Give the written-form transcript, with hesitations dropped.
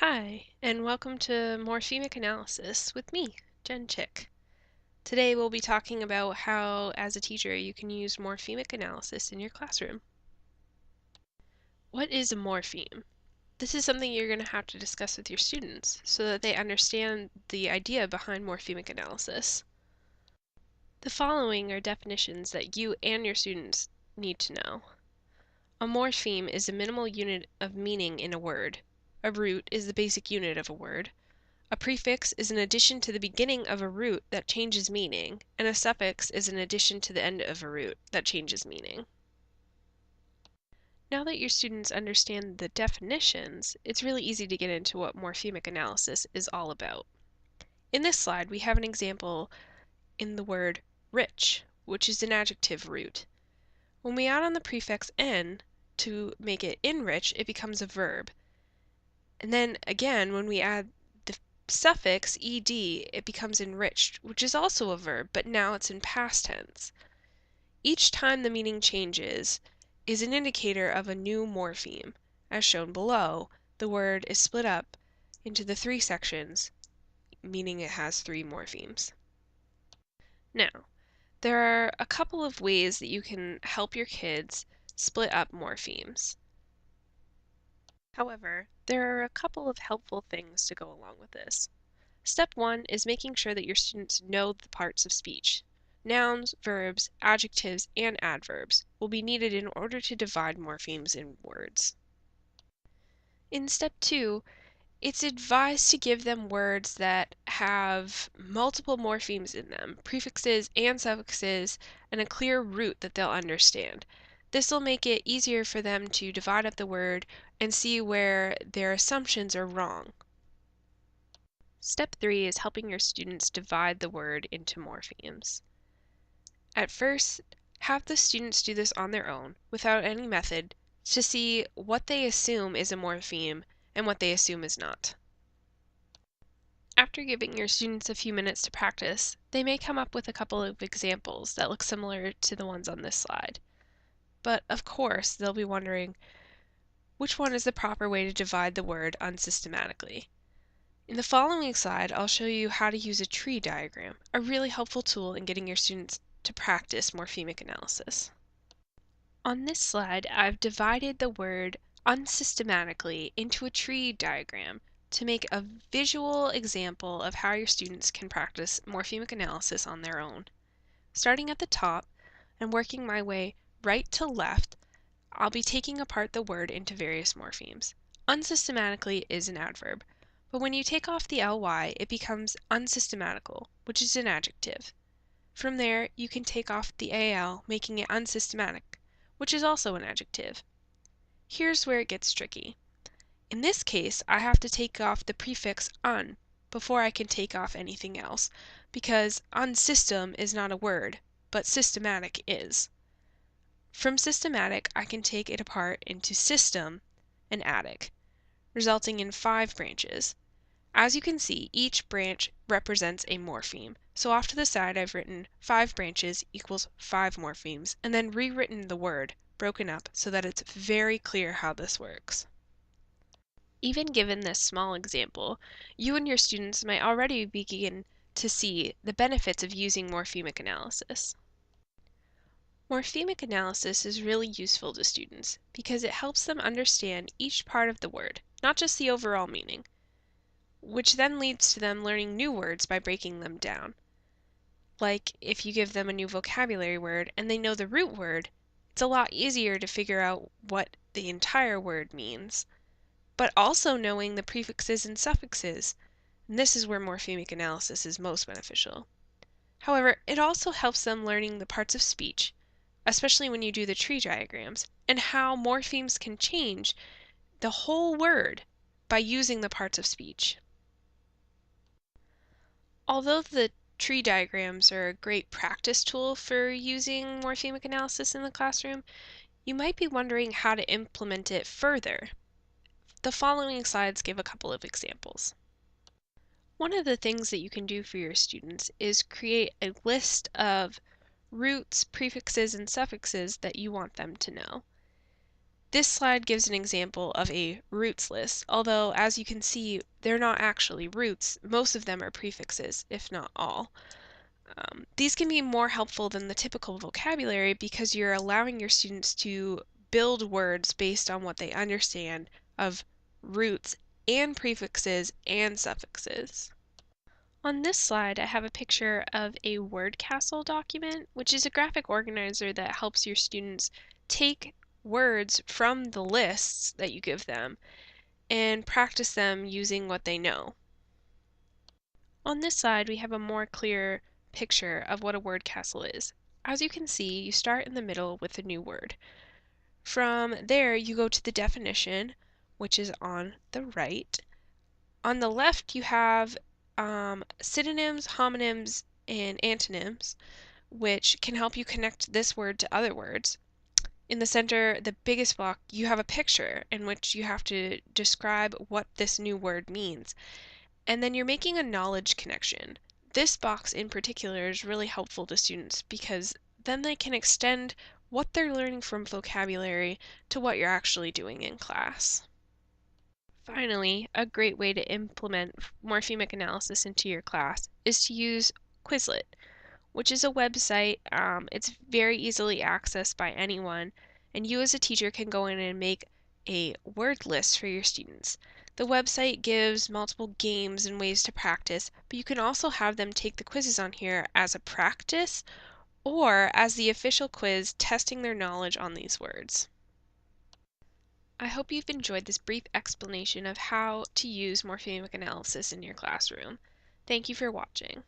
Hi, and welcome to Morphemic Analysis with me, Jen Chick. Today we'll be talking about how, as a teacher, you can use morphemic analysis in your classroom. What is a morpheme? This is something you're going to have to discuss with your students so that they understand the idea behind morphemic analysis. The following are definitions that you and your students need to know. A morpheme is a minimal unit of meaning in a word. A root is the basic unit of a word. A prefix is an addition to the beginning of a root that changes meaning, and a suffix is an addition to the end of a root that changes meaning. Now that your students understand the definitions, it's really easy to get into what morphemic analysis is all about. In this slide, we have an example in the word rich, which is an adjective root. When we add on the prefix "n" to make it enrich, it becomes a verb. And then again, when we add the suffix ed, it becomes enriched, which is also a verb, but now it's in past tense. Each time the meaning changes is an indicator of a new morpheme. As shown below, the word is split up into the three sections, meaning it has three morphemes. Now, there are a couple of ways that you can help your kids split up morphemes. However, there are a couple of helpful things to go along with this. Step 1 is making sure that your students know the parts of speech. Nouns, verbs, adjectives, and adverbs will be needed in order to divide morphemes in words. In step 2, it's advised to give them words that have multiple morphemes in them, prefixes and suffixes, and a clear root that they'll understand. This will make it easier for them to divide up the word and see where their assumptions are wrong. Step 3 is helping your students divide the word into morphemes. At first, have the students do this on their own, without any method, to see what they assume is a morpheme and what they assume is not. After giving your students a few minutes to practice, they may come up with a couple of examples that look similar to the ones on this slide. But of course, they'll be wondering, which one is the proper way to divide the word unsystematically? In the following slide, I'll show you how to use a tree diagram, a really helpful tool in getting your students to practice morphemic analysis. On this slide, I've divided the word unsystematically into a tree diagram to make a visual example of how your students can practice morphemic analysis on their own. Starting at the top and working my way right to left, I'll be taking apart the word into various morphemes. Unsystematically is an adverb, but when you take off the ly, it becomes unsystematical, which is an adjective. From there, you can take off the al, making it unsystematic, which is also an adjective. Here's where it gets tricky. In this case, I have to take off the prefix un before I can take off anything else, because unsystem is not a word, but systematic is. From systematic, I can take it apart into system and attic, resulting in 5 branches. As you can see, each branch represents a morpheme. So off to the side, I've written 5 branches equals 5 morphemes, and then rewritten the word, broken up, so that it's very clear how this works. Even given this small example, you and your students might already begin to see the benefits of using morphemic analysis. Morphemic analysis is really useful to students because it helps them understand each part of the word, not just the overall meaning, which then leads to them learning new words by breaking them down. Like if you give them a new vocabulary word and they know the root word, it's a lot easier to figure out what the entire word means. But also knowing the prefixes and suffixes, and this is where morphemic analysis is most beneficial. However, it also helps them learning the parts of speech, especially when you do the tree diagrams, and how morphemes can change the whole word by using the parts of speech. Although the tree diagrams are a great practice tool for using morphemic analysis in the classroom, you might be wondering how to implement it further. The following slides give a couple of examples. One of the things that you can do for your students is create a list of roots, prefixes, and suffixes that you want them to know. This slide gives an example of a roots list, although as you can see, they're not actually roots. Most of them are prefixes, if not all. These can be more helpful than the typical vocabulary because you're allowing your students to build words based on what they understand of roots and prefixes and suffixes. On this slide, I have a picture of a word castle document, which is a graphic organizer that helps your students take words from the lists that you give them and practice them using what they know. On this slide, we have a more clear picture of what a word castle is. As you can see, you start in the middle with a new word. From there, you go to the definition, which is on the right. On the left, you have synonyms, homonyms, and antonyms, which can help you connect this word to other words. In the center, the biggest block, you have a picture in which you have to describe what this new word means. And then you're making a knowledge connection. This box in particular is really helpful to students because then they can extend what they're learning from vocabulary to what you're actually doing in class. Finally, a great way to implement morphemic analysis into your class is to use Quizlet, which is a website. It's very easily accessed by anyone, and you as a teacher can go in and make a word list for your students. The website gives multiple games and ways to practice, but you can also have them take the quizzes on here as a practice or as the official quiz testing their knowledge on these words. I hope you've enjoyed this brief explanation of how to use morphemic analysis in your classroom. Thank you for watching.